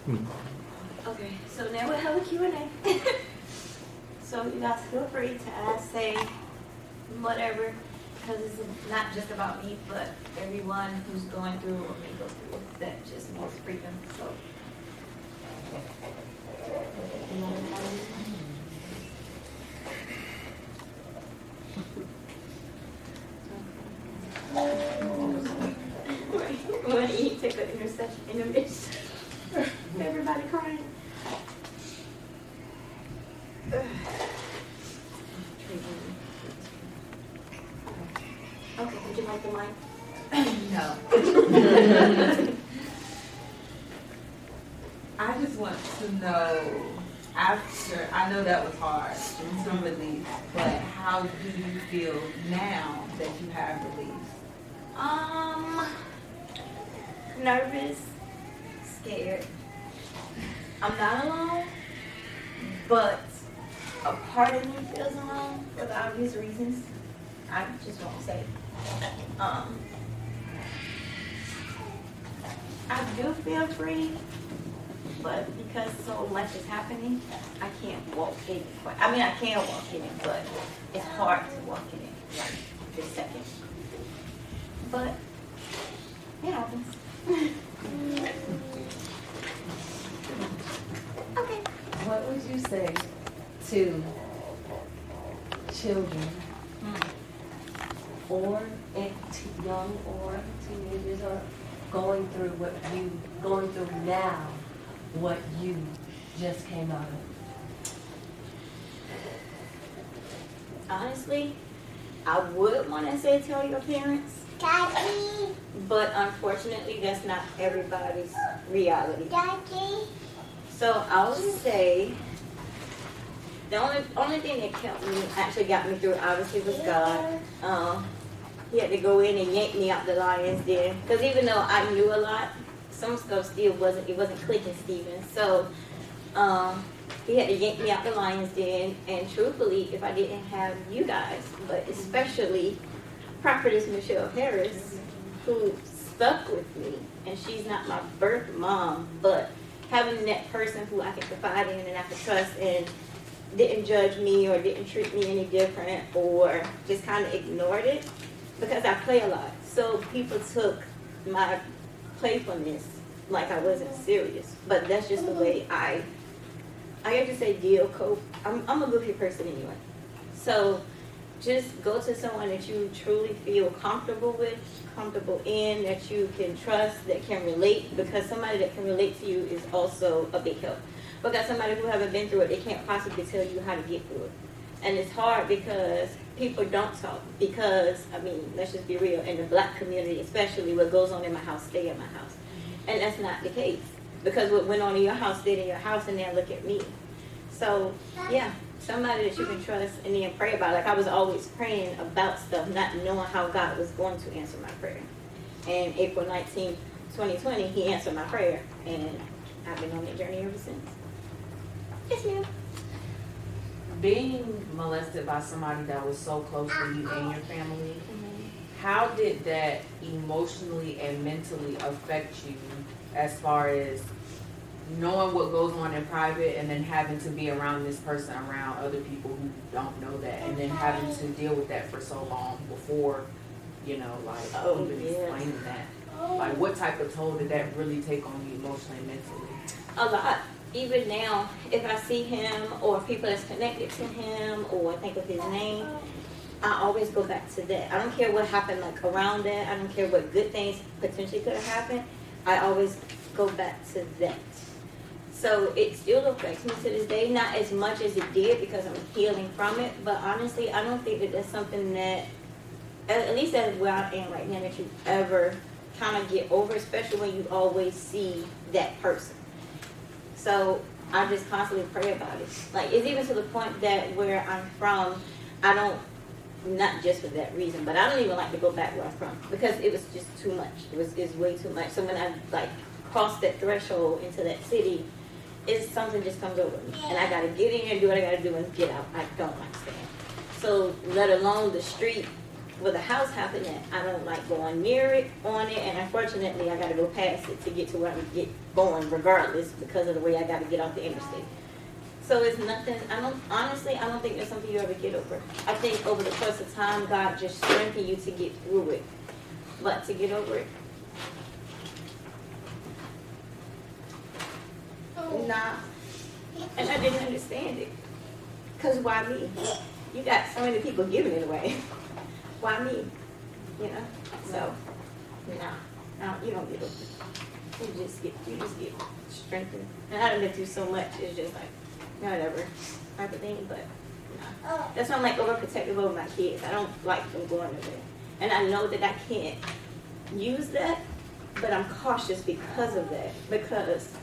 Okay, so now we'll have a Q&A. So you guys feel free to ask, say, whatever, because it's not just about me, but everyone who's going through or may go through that just needs freedom. So. When you take an intermission, everybody crying. Okay, would you like the mic? No. I just want to know, after, I know that was hard, some relief, but how do you feel now that you have relief? Nervous, scared. I'm not alone, but a part of me feels alone for the obvious reasons. I just won't say. I do feel free, but because so much is happening, I can't walk in it. I mean, I can walk in it, but it's hard to walk in it right this second. But it happens. Okay. What would you say to children or young or teenagers or going through now what you just came out of? Honestly, I would want to say tell your parents. Daddy. But unfortunately, that's not everybody's reality. Daddy. So I would say the only thing that actually got me through obviously was God. He had to go in and yank me out the lion's den. Because even though I knew a lot, some stuff still wasn't clicking, Stephen. So he had to yank me out the lion's den. And truthfully, if I didn't have you guys, but especially Prophetess Michelle Harris, who stuck with me, and she's not my birth mom, but having that person who I could confide in and I could trust and didn't judge me or didn't treat me any different or just kind of ignored it, because I play a lot. So people took my playfulness like I wasn't serious, but that's just the way I have to say cope. I'm a goofy person anyway. So just go to someone that you truly feel comfortable with, comfortable in, that you can trust, that can relate, because somebody that can relate to you is also a big help. Because somebody who haven't been through it, they can't possibly tell you how to get through it. And it's hard because people don't talk. Because, I mean, let's just be real, in the black community especially, what goes on in my house, stay in my house. And that's not the case. Because what went on in your house stayed in your house, and now look at me. So, yeah. Somebody that you can trust and then pray about. Like I was always praying about stuff, not knowing how God was going to answer my prayer. And April 19th, 2020, he answered my prayer. And I've been on that journey ever since. Yes, ma'am. Being molested by somebody that was so close to you and your family, how did that emotionally and mentally affect you as far as knowing what goes on in private and then having to be around this person, around other people who don't know that, and then having to deal with that for so long before, even explaining that? Like, what type of toll did that really take on you emotionally and mentally? A lot. Even now, if I see him or people that's connected to him or think of his name, I always go back to that. I don't care what happened like around that. I don't care what good things potentially could have happened. I always go back to that. So it still affects me to this day, not as much as it did because I'm healing from it. But honestly, I don't think that that's something that, at least that's where I am right now, that you ever kind of get over, especially when you always see that person. So I just constantly pray about it. Like, it's even to the point that where I'm from, I don't, not just for that reason, but I don't even like to go back where I'm from because it was just too much. It's way too much. So when I cross that threshold into that city, it's something just comes over me. And I gotta get in here, do what I gotta do, and get out. I don't like staying. So let alone the street with a house happening, I don't like going near it, on it, and unfortunately, I gotta go past it to get to where I get going regardless because of the way I gotta get off the interstate. So it's nothing, honestly, I don't think there's something you ever get over. I think over the course of time, God just strengthened you to get through it. But to get over it, nah. And I didn't understand it. Because why me? You got so many people giving it away. Why me? You know? So, no, you don't get over it. You just get strengthened. And I done been through so much, it's just like, whatever, type of thing, but no. That's why I'm like overprotective over my kids. I don't like them going to there. And I know that I can't use that, but I'm cautious because of that. Because,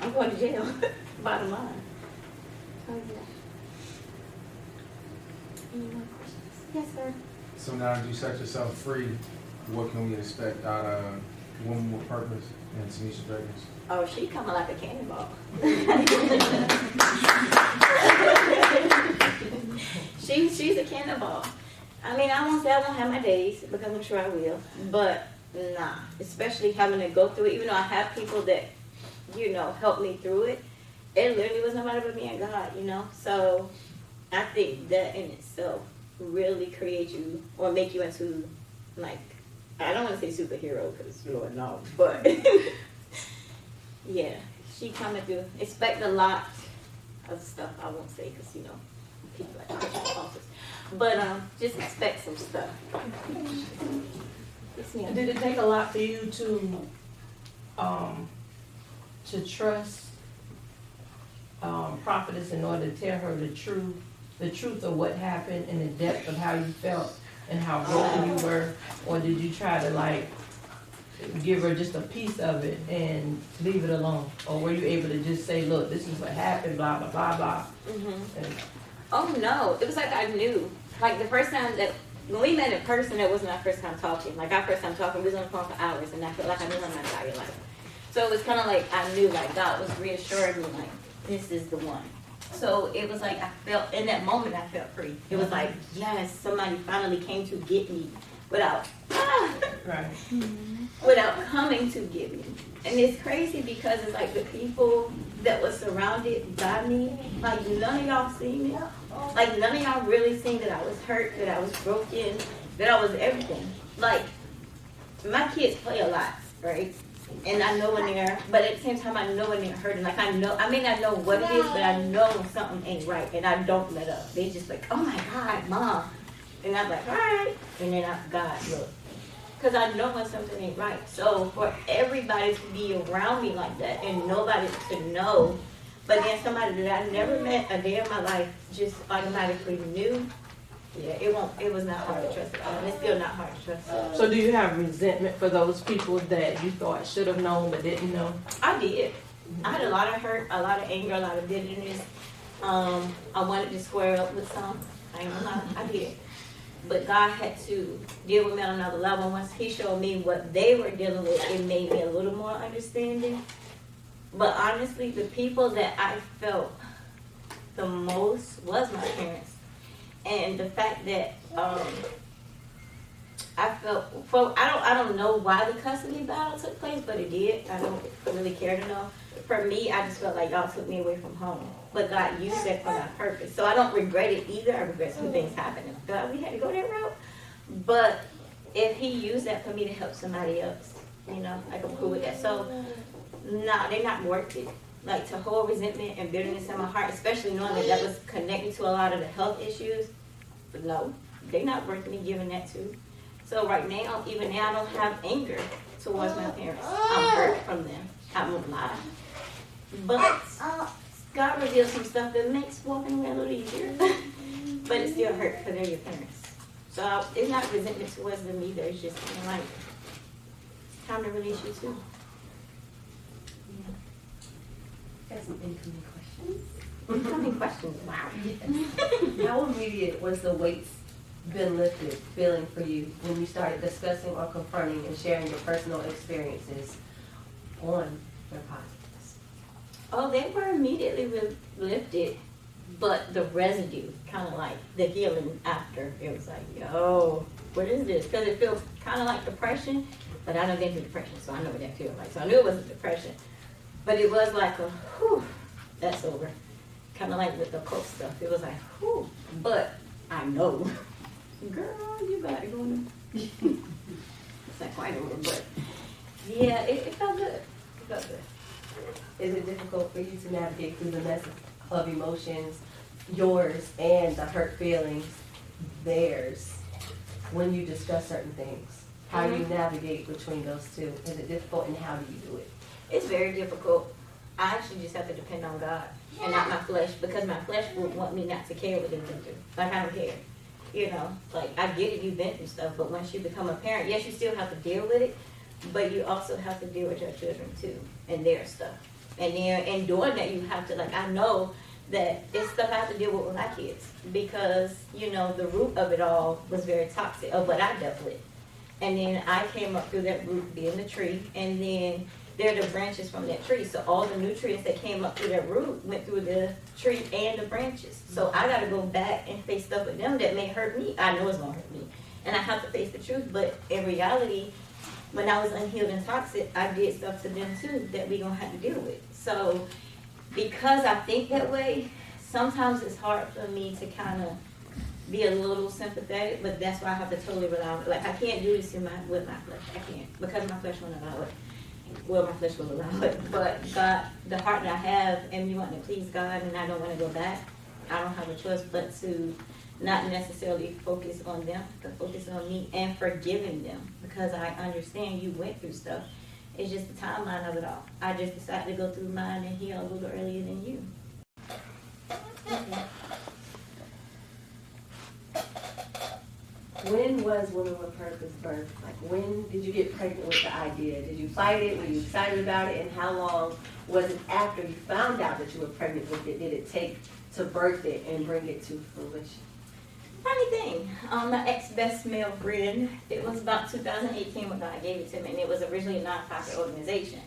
I'm going to jail, bottom line. Oh, yeah. Any more questions? Yes, sir. So now that you set yourself free, what can we expect out of Woman with Purpose and Tanisha Vegas? Oh, she coming like a cannonball. She's a cannonball. I mean, I won't say I won't have my days because I'm sure I will, but especially having to go through it, even though I have people that, help me through it, it literally was nobody but me and God, So I think that in itself really create you or make you into, like, I don't want to say superhero because Lord knows, but yeah, she coming through. Expect a lot of stuff. I won't say because people like office, but just expect some stuff. Yes, ma'am. Did it take a lot for you to trust Prophetess in order to tell her the truth of what happened and the depth of how you felt and how broken you were, or did you try to give her just a piece of it and leave it alone, or were you able to just say, look, this is what happened, blah blah blah blah? Mm-hmm. Oh no, it was like I knew. Like the first time when we met in person, it wasn't our first time talking. Like our first time talking, we was on the phone for hours, and I felt like I knew her my entire life. So it was kind of like I knew, like God was reassuring me, like this is the one. So it was like I felt, in that moment, I felt free. It was like, yes, somebody finally came to get me without coming to get me. And it's crazy because it's like the people that were surrounded by me, like none of y'all seen it. Like none of y'all really seen that I was hurt, that I was broken, that I was everything. Like my kids play a lot, right? And I know when they're, but at the same time, I know when they're hurting. Like I may not know what it is, but I know when something ain't right, and I don't let up. They just like, oh my God, Mom. And I'm like, all right. And then God, look. Because I know when something ain't right. So for everybody to be around me like that and nobody to know, but then somebody that I never met a day in my life just automatically knew, yeah, it was not hard to trust at all. And it's still not hard to trust. So do you have resentment for those people that you thought should have known but didn't know? I did. I had a lot of hurt, a lot of anger, a lot of bitterness. I wanted to square up with some. I ain't gonna lie, I did. But God had to deal with me on another level. Once He showed me what they were dealing with, it made me a little more understanding. But honestly, the people that I felt the most was my parents. And the fact that I felt, I don't know why the custody battle took place, but it did. I don't really care to know. For me, I just felt like y'all took me away from home. But God used that for my purpose. So I don't regret it either. I regret some things happening. God, we had to go that route. But if He used that for me to help somebody else, like I'm cool with that. So, they're not worth it. Like to hold resentment and bitterness in my heart, especially knowing that was connected to a lot of the health issues. But no, they're not worth me giving that to. So right now, even now, I don't have anger towards my parents. I'm hurt from them. I won't lie. But God reveals some stuff that makes walking away a little easier. But it still hurt because they're your parents. So it's not resentment towards them either. It's just kind of like, it's time to release you too. Got some incoming questions. Incoming questions, wow. Yes. How immediate was the weights been lifted feeling for you when you started discussing or confronting and sharing your personal experiences on your podcast? Oh, they were immediately lifted. but the residue, kind of like the healing after, it was like, yo, what is this? Because it feels kind of like depression, but I don't get into depression, so I know what that feels like. So I knew it wasn't depression, but it was like a, whew, that's over. Kind of like with the coke stuff, it was like, whew, but I know, girl, you got it going. It's not quite over, but yeah, it felt good. It felt good. Is it difficult for you to navigate through the mess of emotions, yours and the hurt feelings, theirs, when you discuss certain things? How do you navigate between those two? Is it difficult, and how do you do it? It's very difficult. I actually just have to depend on God and not my flesh, because my flesh would want me not to care what they've been through. Like, I don't care. You know, like, I get it, you've been through stuff, but once you become a parent, yes, you still have to deal with it, but you also have to deal with your children too, and their stuff. And then, in doing that, you have to, like, I know that it's stuff I have to deal with my kids, because, you know, the root of it all was very toxic, of what I dealt with. And then I came up through that root being the tree, and then they're the branches from that tree. So all the nutrients that came up through that root went through the tree and the branches. So I got to go back and face stuff with them that may hurt me. I know it's going to hurt me. And I have to face the truth. But in reality, when I was unhealed and toxic, I did stuff to them too that we going to have to deal with. So because I think that way, sometimes it's hard for me to kind of be a little sympathetic, but that's why I have to totally rely on it. Like, I can't do this with my flesh. I can't, because my flesh won't allow it. Well, my flesh will allow it, but God, the heart that I have, and me wanting to please God, and I don't want to go back, I don't have a choice but to not necessarily focus on them, but focus on me and forgiving them, because I understand you went through stuff. It's just the timeline of it all. I just decided to go through mine and heal a little earlier than you. When was Women with Purpose birthed? Like, when did you get pregnant with the idea? Did you fight it? Were you excited about it? And how long was it after you found out that you were pregnant with it did it take to birth it and bring it to fruition? Funny thing, my ex-best male friend, it was about 2018 when God gave it to me, and it was originally a nonprofit organization.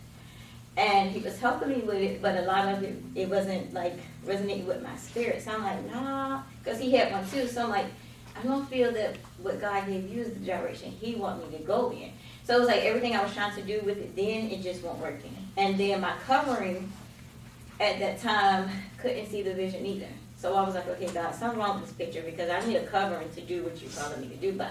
And he was helping me with it, but a lot of it wasn't like resonating with my spirit. So I'm like, nah, because he had one too. So I'm like, I don't feel that what God gave you is the direction He want me to go in. So it was like everything I was trying to do with it then, it just wasn't working. And then my covering at that time couldn't see the vision either. So I was like, okay, God, something wrong with this picture, because I need a covering to do what you're calling me to do. But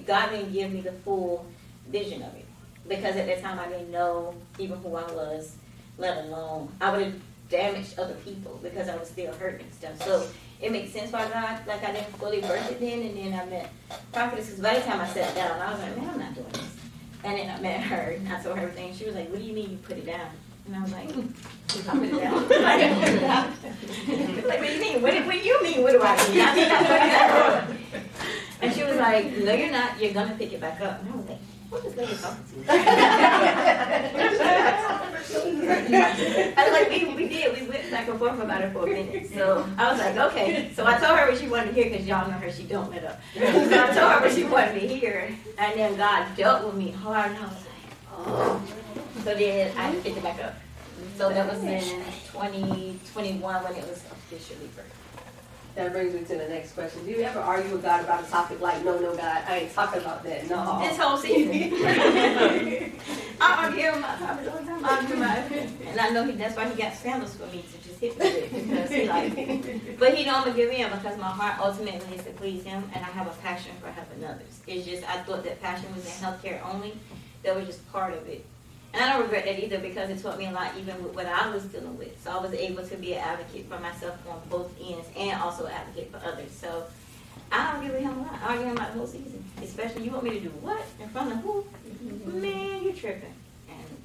God didn't give me the full vision of it. Because at that time I didn't know even who I was, let alone I would have damaged other people because I was still hurting and stuff. So it makes sense why God, like, I didn't fully birth it then, and then I met Prophetess, because by the time I sat down, I was like, man, I'm not doing this. And then I met her, and I told her everything. She was like, what do you mean you put it down? And I was like, I put it down. Like, what do you mean? What do you mean? What do I mean? I mean, I put it down. And she was like, no, you're not. You're going to pick it back up. And I was like, what is lady talking to? I was like, we did. We went back and forth about it for a minute. So I was like, okay. So I told her what she wanted to hear, because y'all know her. She don't let up. So I told her what she wanted to hear. And then God dealt with me hard. And I was like, oh. So then I picked it back up. So that was in 2021 when it was officially birthed. That brings me to the next question. Do you ever argue with God about a topic like, no, God, I ain't talking about that, no. This whole season. I argue with my topics all the time. I argue about it. And I know that's why he got scandals for me to just hit me with, because he like, but he don't give in, because my heart ultimately is to please him, and I have a passion for helping others. It's just, I thought that passion was in healthcare only. That was just part of it. And I don't regret that either, because it taught me a lot even with what I was dealing with. So I was able to be an advocate for myself on both ends, and also advocate for others. So I argue with him a lot. I argue with him about the whole season. Especially, you want me to do what? In front of who? Man, you're tripping. And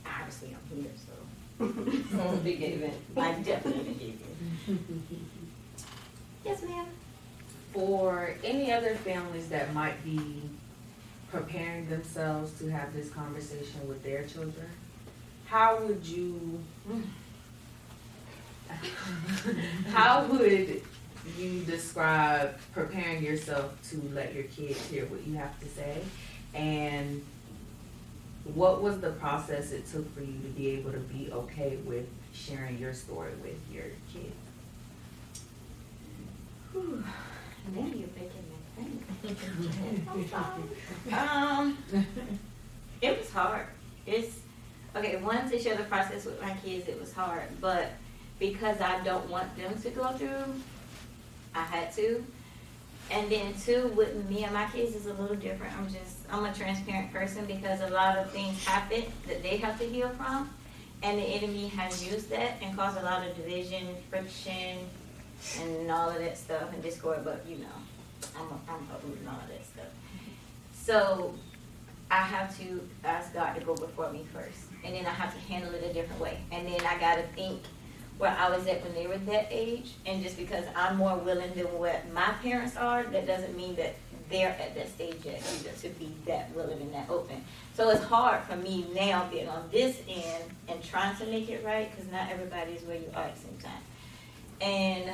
obviously I'm here, so. It's a big event. I definitely gave you. Yes, ma'am. For any other families that might be preparing themselves to have this conversation with their children, how would you describe preparing yourself to let your kids hear what you have to say? And what was the process it took for you to be able to be okay with sharing your story with your kids? Now you're making me think. It was hard. Okay, one, to share the process with my kids, it was hard, but because I don't want them to go through, I had to. And then two, with me and my kids is a little different. I'm a transparent person because a lot of things happen that they have to heal from, and the enemy has used that and caused a lot of division, friction, and all of that stuff, and discord, but you know, I'm uprooting all of that stuff. So I have to ask God to go before me first, and then I have to handle it a different way. And then I got to think where I was at when they were that age, and just because I'm more willing than what my parents are, that doesn't mean that they're at that stage yet either to be that willing and that open. So it's hard for me now being on this end and trying to make it right, because not everybody is where you are at the same time. And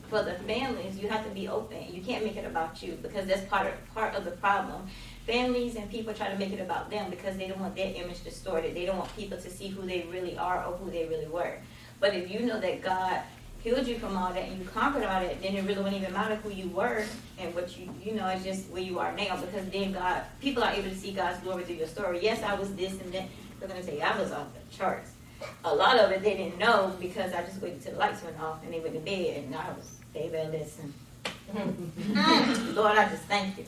for the families, you have to be open. You can't make it about you, because that's part of the problem. Families and people try to make it about them because they don't want their image distorted. They don't want people to see who they really are or who they really were. But if you know that God healed you from all that and you conquered all that, then it really wouldn't even matter who you were and what you know, it's just where you are now, because then people are able to see God's glory through your story. Yes, I was this and that. They're going to say I was off the charts. A lot of it they didn't know because I just waited till the lights went off and they went to bed and I was, baby, listen. Lord, I just thank you.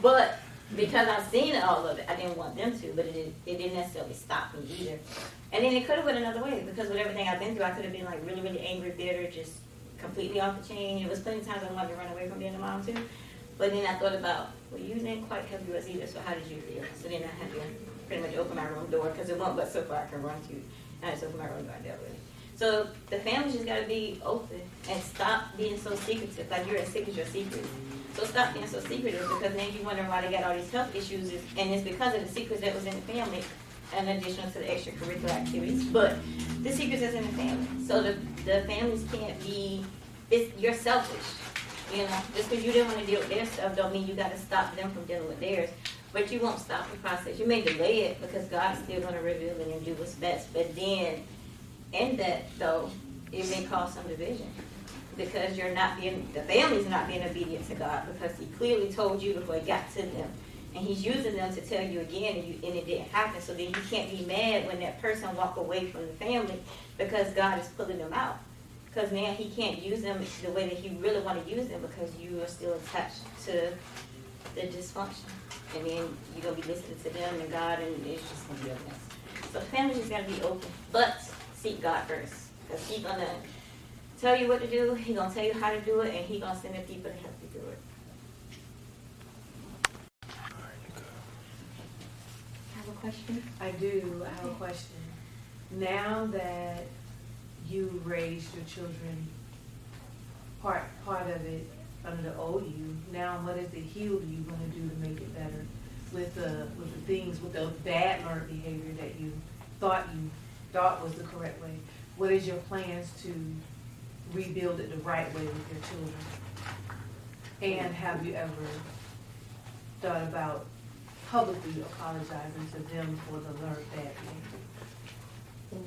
But because I've seen all of it, I didn't want them to, but it didn't necessarily stop me either. And then it could have went another way, because with everything I've been through, I could have been like really, really angry, bitter, just completely off the chain. It was plenty of times I wanted to run away from being a mom too. But then I thought about, well, you didn't quite help us either, so how did you feel? So then I had to pretty much open my room door, because it won't but so far I can run to. And I just opened my room door and dealt with it. So the families just got to be open and stop being so secretive. Like, you're as sick as your secrets. So stop being so secretive, because then you wonder why they got all these health issues, and it's because of the secrets that was in the family, in addition to the extracurricular activities. But the secrets is in the family. So the families can't be, you're selfish. You know, just because you didn't want to deal with their stuff don't mean you got to stop them from dealing with theirs. But you won't stop the process. You may delay it because God's still going to reveal it and do what's best. But then, in that though, it may cause some division, because the family's not being obedient to God, because He clearly told you before He got to them, and He's using them to tell you again, and it didn't happen. So then you can't be mad when that person walk away from the family, because God is pulling them out. Because now He can't use them the way that He really want to use them, because you are still attached to the dysfunction, and then you're gonna be listening to them and God, and it's just gonna be a mess. So the family just gotta be open, but seek God first, because He's gonna tell you what to do, He's going to tell you how to do it, and He's going to send the people to help you do it. Have a question? I do. I have a question. Now that you raised your children, part of it under the old you, now what is the healed you going to do to make it better with the things, with the bad learned behavior that you thought was the correct way? What is your plans to rebuild it the right way with your children? And have you ever thought about publicly apologizing to them for the learned bad behavior?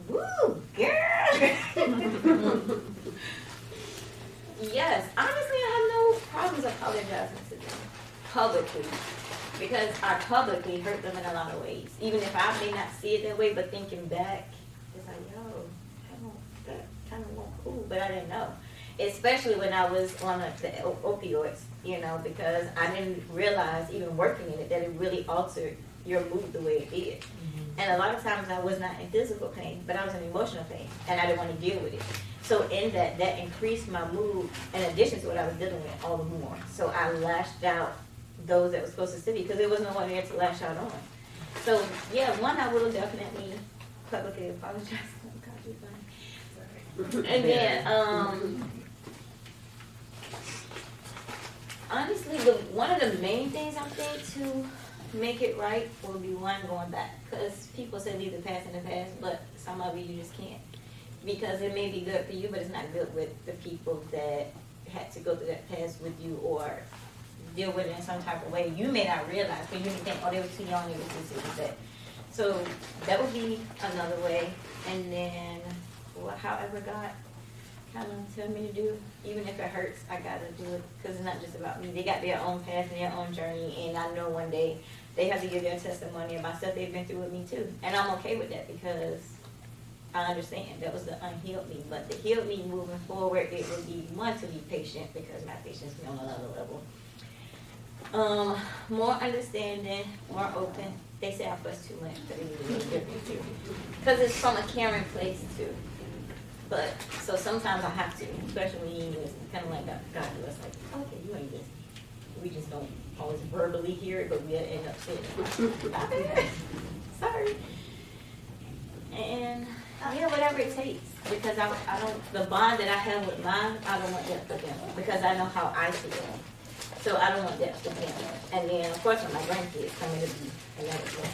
Woo, girl! Yes, honestly, I have no problems apologizing to them publicly, because I publicly hurt them in a lot of ways. Even if I may not see it that way, but thinking back, it's like, yo, that kind of wasn't cool, but I didn't know. Especially when I was on the opioids, because I didn't realize, even working in it, that it really altered your mood the way it did. Mm-hmm. And a lot of times I was not in physical pain, but I was in emotional pain, and I didn't want to deal with it. So in that increased my mood, in addition to what I was dealing with, all the more. So I lashed out those that were supposed to see me, because there was no one there to lash out on. So yeah, I will definitely publicly apologize. Oh God, you're funny. And then, honestly, one of the main things I think to make it right will be going back. Because people say leave the past in the past, but some of it you just can't. Because it may be good for you, but it's not good with the people that had to go through that past with you or deal with it in some type of way. You may not realize, because you may think, oh, they were too young, they were this, it was that. So that would be another way. And then, however God kind of tell me to do. Even if it hurts, I gotta do it, because it's not just about me. They got their own path and their own journey, and I know one day they have to give their testimony about stuff they've been through with me too. And I'm okay with that, because I understand that was the unhealed me. But the healed me moving forward, it would be one, to be patient, because my patience be on another level. More understanding, more open. They say I fuss too much, but it is a little different too. Because it's from a caring place too. But, so sometimes I have to, especially when you listen, kind of like God do us, like, okay, you ain't listening. We just don't always verbally hear it, but we'll end up saying it. Okay, sorry. And, yeah, whatever it takes. Because I don't, the bond that I have with mine, I don't want that for them. Because I know how I feel. So I don't want that for them. And then, of course, when my grandkids come in, it'll be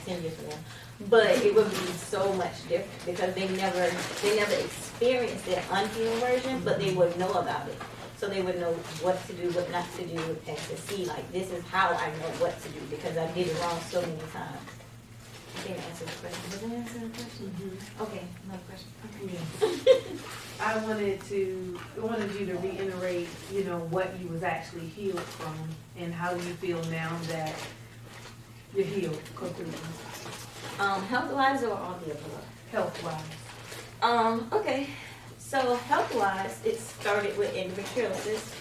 10 years from now. But it would be so much different, because they never experienced that unhealed version, but they would know about it. So they would know what to do, what not to do, and to see, like, this is how I know what to do, because I did it wrong so many times. I didn't answer the question. Did I answer the question? Mm-hmm. Okay, another question. Okay. I wanted you to reiterate, what you was actually healed from and how you feel now that you're healed completely. Health-wise or all the above? Health-wise. Okay. So health-wise, it started with endometriosis,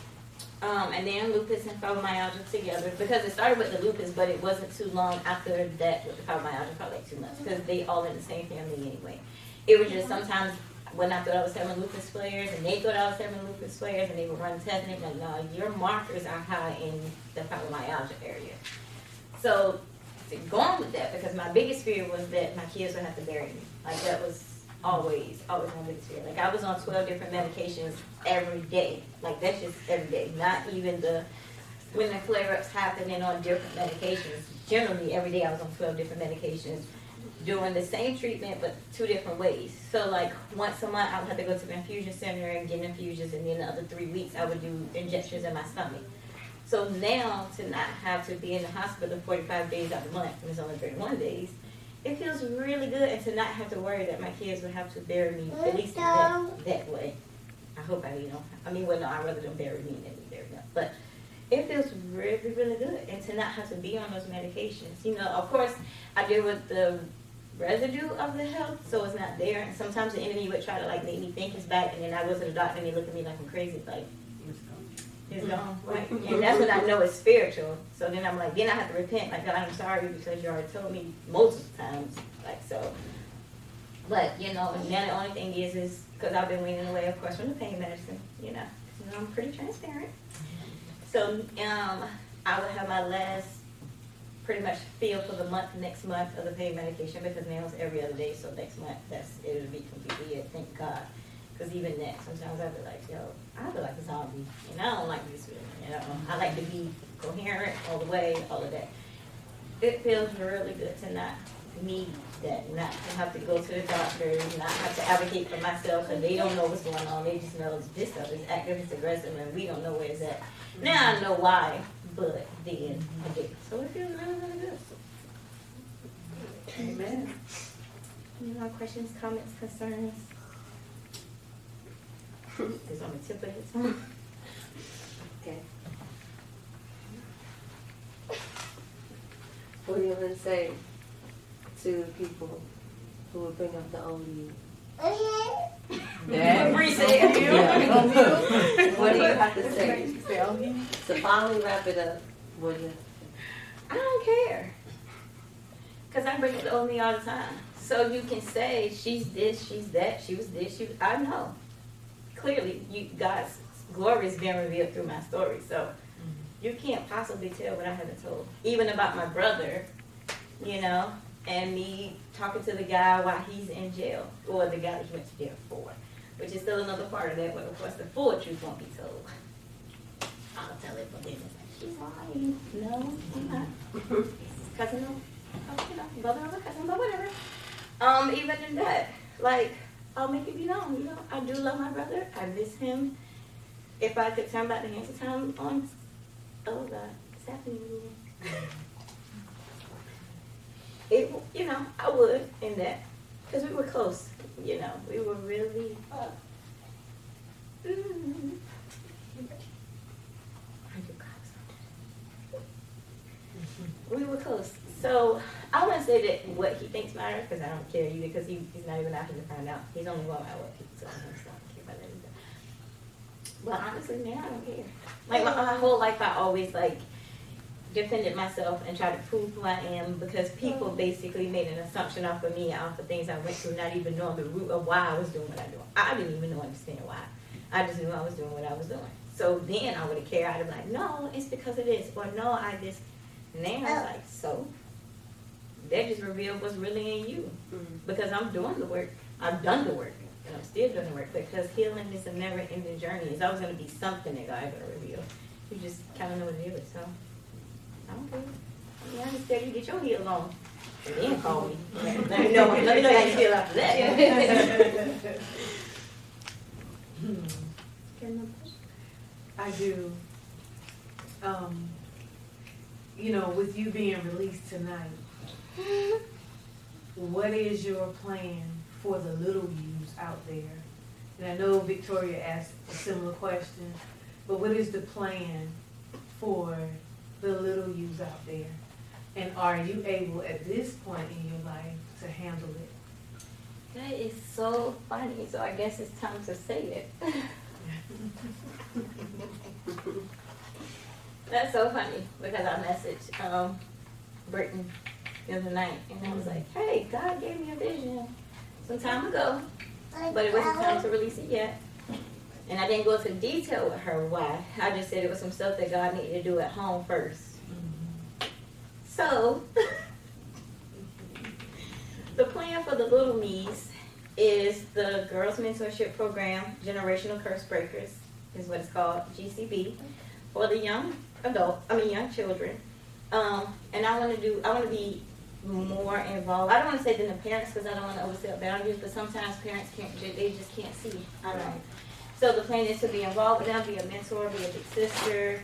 and then lupus and fibromyalgia together, because it started with the lupus, but it wasn't too long after that with the fibromyalgia, probably like 2 months, because they all in the same family anyway. It was just sometimes when I thought I was having lupus flares, and they thought I was having lupus flares, and they would run tests, and they were like, no, your markers are high in the fibromyalgia area. So going with that, because my biggest fear was that my kids would have to bury me. Like, that was always my biggest fear. Like, I was on 12 different medications every day. Like, that's just every day. Not even when the flare-ups happened and on different medications. Generally, every day I was on 12 different medications, doing the same treatment, but 2 different ways. So, like, once a month, I would have to go to the infusion center and get infusions, and then the other 3 weeks, I would do injections in my stomach. So now, to not have to be in the hospital 45 days out of the month, and it's only 31 days, it feels really good, and to not have to worry that my kids would have to bury me, at least that way. I hope well, no, I'd rather them bury me than me bury them. But it feels really, really good, and to not have to be on those medications. Of course, I deal with the residue of the health, so it's not there, and sometimes the enemy would try to, like, make me think it's back, and then I go to the doctor, and they look at me like I'm crazy, like, it's gone, right? And that's when I know it's spiritual. So then I'm like, then I have to repent, like, God, I'm sorry, because you already told me multiple times, like, so. But, now the only thing is because I've been weaning away, of course, from the pain medicine, I'm pretty transparent. So, I will have my last, pretty much feel for the next month of the pain medication, because now it's every other day, so next month, it'll be completely it, thank God. Because even that, sometimes I be like, I feel like a zombie, and I don't like this feeling, I like to be coherent all the way, all of that. It feels really good to not need that, not to have to go to the doctor, not have to advocate for myself, and they don't know what's going on, they just know this stuff is active, it's aggressive, and we don't know where it's at. Now I know why, but then I did. So it feels really, really good. Amen. Any more questions, comments, concerns? It's on the tip of his tongue. Okay. What do you want to say to people who would bring up the old you? That What do you have to say? So finally wrap it up. What do you have to say? I don't care. Because I bring up the old me all the time. So you can say, she's this, she's that, she was this, I know. Clearly, God's glory is being revealed through my story. So you can't possibly tell what I haven't told. Even about my brother, and me talking to the guy while he's in jail, or the guy that he went to jail for, which is still another part of that, but of course the full truth won't be told. I'll tell it, but then it's like, she's lying. No, I'm not. Cousin, brother or cousin, but whatever. Even in that, like, I'll make it be known, I do love my brother. I miss him. If I could turn back the hands of time on, oh God, it's happening again. I would in that, because we were close, we were really, We were close. So I wouldn't say that what he thinks matters because I don't care either because he's not even out here to find out. He's only one out what people, so I don't care about that either. But honestly, man, I don't care. Like my whole life, I always like defended myself and tried to prove who I am because people basically made an assumption off of me, off of things I went through, not even knowing the root of why I was doing what I do. I didn't even understand why. I just knew I was doing what I was doing. So then I would have cared. I'd have been like, no, it's because of this, or no, I just. Now I was like, so that just revealed what's really in you because I'm doing the work. I've done the work, and I'm still doing the work because healing is a never-ending journey. It's always going to be something that God's going to reveal. You just kind of know what it is. So I don't care. I mean, I just tell you get your heel on, and then call me. Let me know how you feel after that. I do. You know, with you being released tonight, what is your plan for the little yous out there? And I know Victoria asked a similar question, but what is the plan for the little yous out there? And are you able at this point in your life to handle it? That is so funny. So I guess it's time to say it. That's so funny because I messaged Brittany the other night and I was like, hey, God gave me a vision some time ago, but it wasn't time to release it yet. And I didn't go into detail with her why. I just said it was some stuff that God needed to do at home first. So, the plan for the little me's is the Girls Mentorship Program, Generational Curse Breakers, is what it's called, GCB, for the young children. And I want to be more involved. I don't want to say than the parents because I don't want to overstep boundaries, but sometimes parents they just can't see. I know. So the plan is to be involved with them, be a mentor, be a big sister,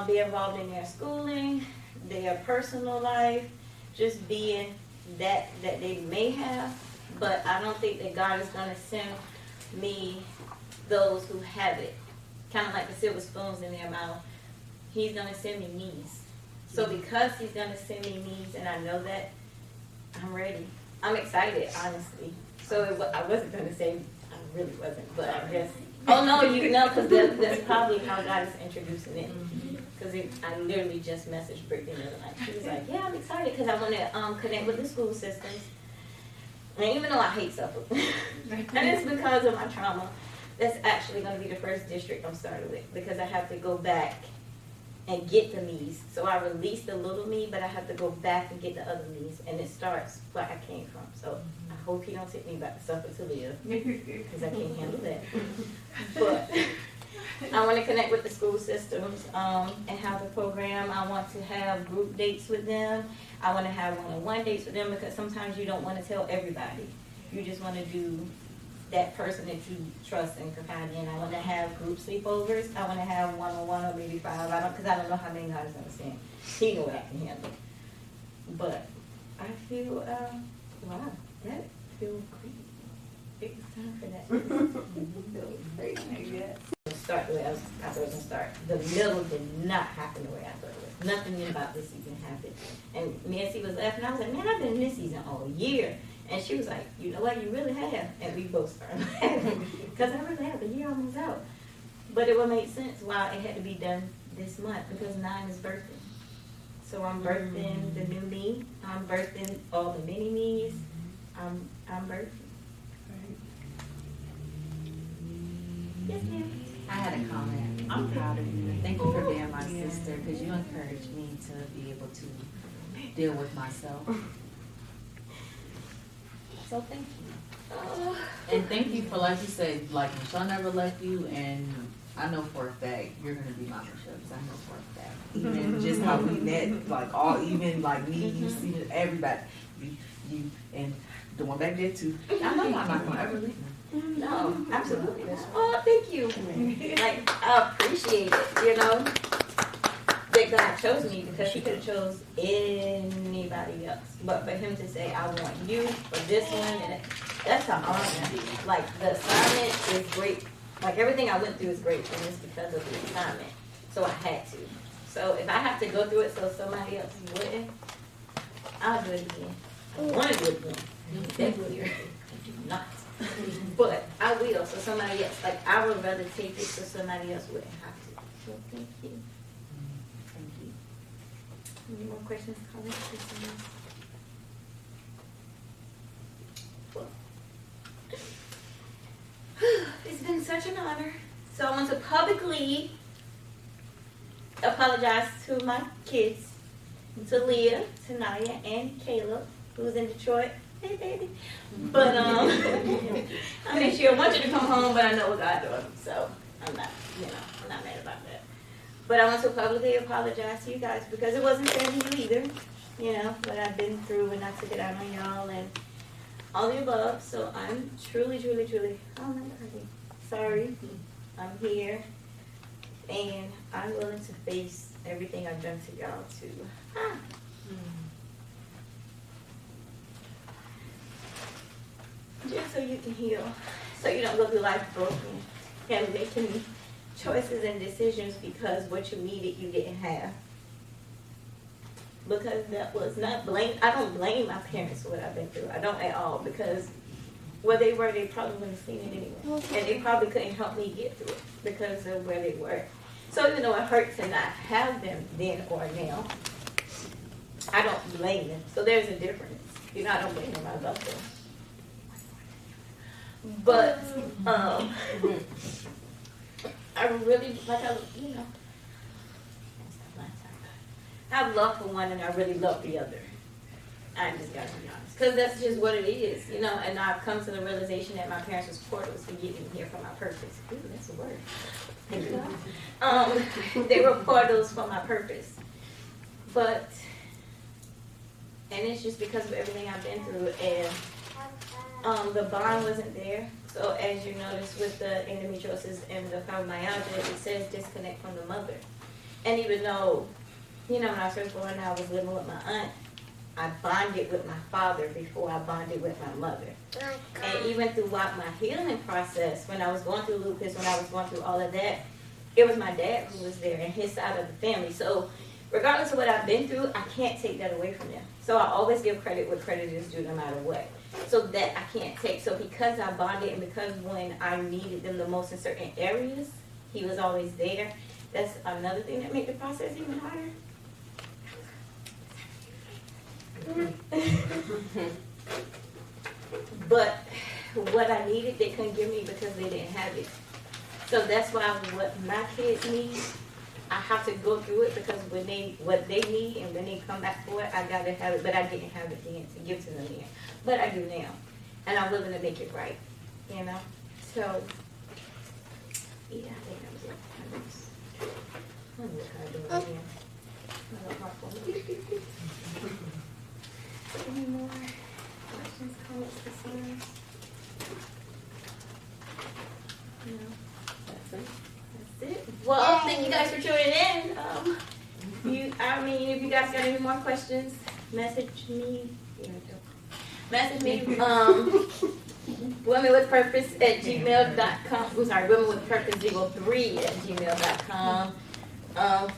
be involved in their schooling, their personal life, just being that they may have. But I don't think that God is going to send me those who have it, kind of like the silver spoons in their mouth. He's going to send me needs. So because he's going to send me needs, and I know that, I'm ready. I'm excited, honestly. So I wasn't going to say I really wasn't, but I guess. Oh, no, because that's probably how God is introducing it. Because I literally just messaged Brittany the other night. She was like, yeah, I'm excited because I want to connect with the school systems. And even though I hate Suffolk, and it's because of my trauma, that's actually going to be the first district I'm starting with because I have to go back and get the me's. So I released the little me, but I have to go back and get the other me's, and it starts where I came from. So I hope he don't take me back to Suffolk to live because I can't handle that. But I want to connect with the school systems and have a program. I want to have group dates with them. I want to have one-on-one dates with them because sometimes you don't want to tell everybody. You just want to do that person that you trust and confide in. I want to have group sleepovers. I want to have one-on-one or maybe 5. Because I don't know how many God is going to send. He knows what I can handle. But I feel, wow, that feels great. It's time for that. Start the way I thought it was going to start. The middle did not happen the way I thought it was. Nothing about this season happened. And Nancy was laughing. I was like, man, I've been in this season all year. And she was like, you know what, you really have. And we both started laughing. Because I really have. The year almost out. But it would make sense why it had to be done this month. Because 9 is birthing. So I'm birthing the new me. I'm birthing all the mini me's. I'm birthing. Yes, ma'am. I had a comment. I'm proud of you. Thank you for being my sister because you encouraged me to be able to deal with myself. So thank you. And thank you for, like you said, like Michelle never left you, and I know for a fact you're gonna be my Michelle because I know for a fact. Even just how we met, like all, even like me, you see everybody, you and the one back there too. I know I'm not gonna ever leave you. No, absolutely. Oh, thank you. Like, I appreciate it, you know, that God chose me because he could have chose anybody else. But for him to say, I want you for this one, and that's an honor. Like, the assignment is great. Like everything I went through is great, and it's because of the assignment. So I had to. So if I have to go through it so somebody else wouldn't, I'll do it again. I want to do it again. Definitely not. But I will, so somebody else, like I would rather take it so somebody else wouldn't have to. So thank you. Thank you. Any more questions, comments, concerns? It's been such an honor. So I want to publicly apologize to my kids, to Leah, to Naya, and Caleb, who's in Detroit. Hey, baby. But, I mean, she want you to come home, but I know what God doing, so I'm not, I'm not mad about that. But I want to publicly apologize to you guys because it wasn't fair to you either, what I've been through and I took it out on y'all and all the above. So I'm truly, truly, truly, oh my God, sorry. I'm here and I'm willing to face everything I've done to y'all too. Just so you can heal, so you don't go through life broken and making choices and decisions because what you needed you didn't have. Because that was not blame. I don't blame my parents for what I've been through. I don't at all because where they were, they probably wouldn't have seen it anyway, and they probably couldn't help me get through it because of where they were. So even though it hurts to not have them then or now, I don't blame them. So there's a difference. I don't blame them. I love them. But I really I have love for one and I really love the other. I just gotta be honest, because that's just what it is, And I've come to the realization that my parents was portals to get me here for my purpose. Ooh, that's a word. Thank you. They were portals for my purpose, and it's just because of everything I've been through and the bond wasn't there. So as you notice with the endometriosis and the fibromyalgia, it says disconnect from the mother. And even though, when I was first born, I was living with my aunt, I bonded with my father before I bonded with my mother. And even throughout my healing process, when I was going through lupus, when I was going through all of that, it was my dad who was there and his side of the family. So regardless of what I've been through, I can't take that away from them. So I always give credit what credit is due no matter what. So that I can't take. So because I bonded and because when I needed them the most in certain areas, he was always there. That's another thing that made the process even harder. But what I needed, they couldn't give me because they didn't have it. So that's why what my kids need, I have to go through it because what they need and when they come back for it, I gotta have it. But I didn't have it then to give to them then. But I do now, and I'm willing to make it right. So yeah, I think that was it. I don't know how to do it again. Any more questions, comments, concerns? No. That's it. Well, thank you guys for tuning in. If you guys got any more questions, message me. womenwithpurpose@gmail.com. I'm sorry, womenwithpurpose03@gmail.com.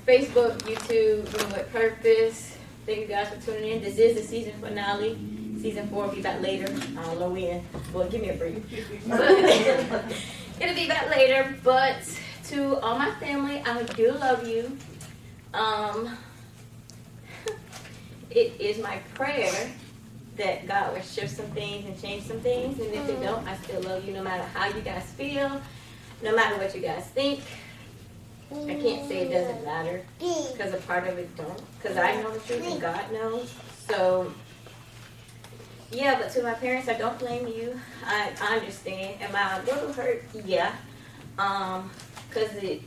Facebook, YouTube, Women with Purpose. Thank you guys for tuning in. This is the season finale. Season 4 will be back later. I don't know when. Well, give me a break. It'll be back later. But to all my family, I do love you. It is my prayer that God will shift some things and change some things. And if it don't, I still love you no matter how you guys feel, no matter what you guys think. I can't say it doesn't matter because a part of it don't. Because I know the truth and God knows. So, yeah, but to my parents, I don't blame you. I understand. Am I a little hurt? Yeah. Because it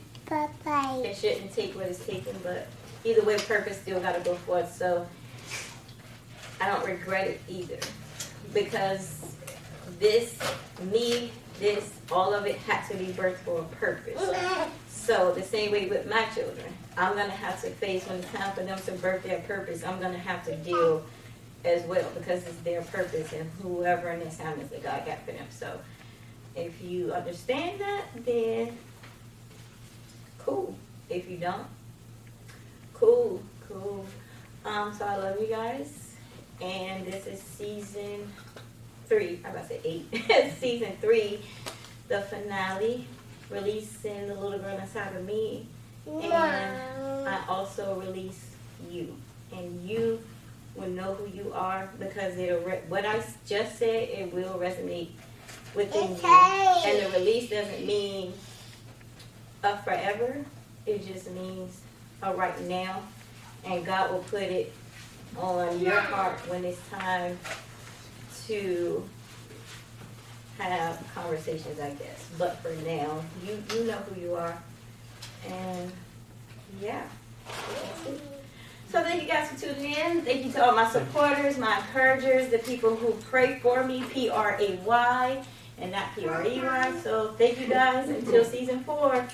shouldn't take what it's taking. But either way, purpose still got to go forth. So, I don't regret it either. Because all of it had to be birthed for a purpose. So the same way with my children, I'm going to have to face when it's time for them to birth their purpose, I'm going to have to deal as well because it's their purpose and whoever in this time is that God got for them. So if you understand that, then cool. If you don't, cool. So I love you guys. And this is season 3. I'm about to say 8. Season 3, the finale, releasing the little girl inside of me. And I also release you. And you will know who you are because what I just said, it will resonate within you. And the release doesn't mean a forever. It just means a right now. And God will put it on your heart when it's time to have conversations, I guess. But for now, you know who you are. And yeah, that's it. So thank you guys for tuning in. Thank you to all my supporters, my encouragers, the people who pray for me, Pray and not Prey. So thank you guys until season 4.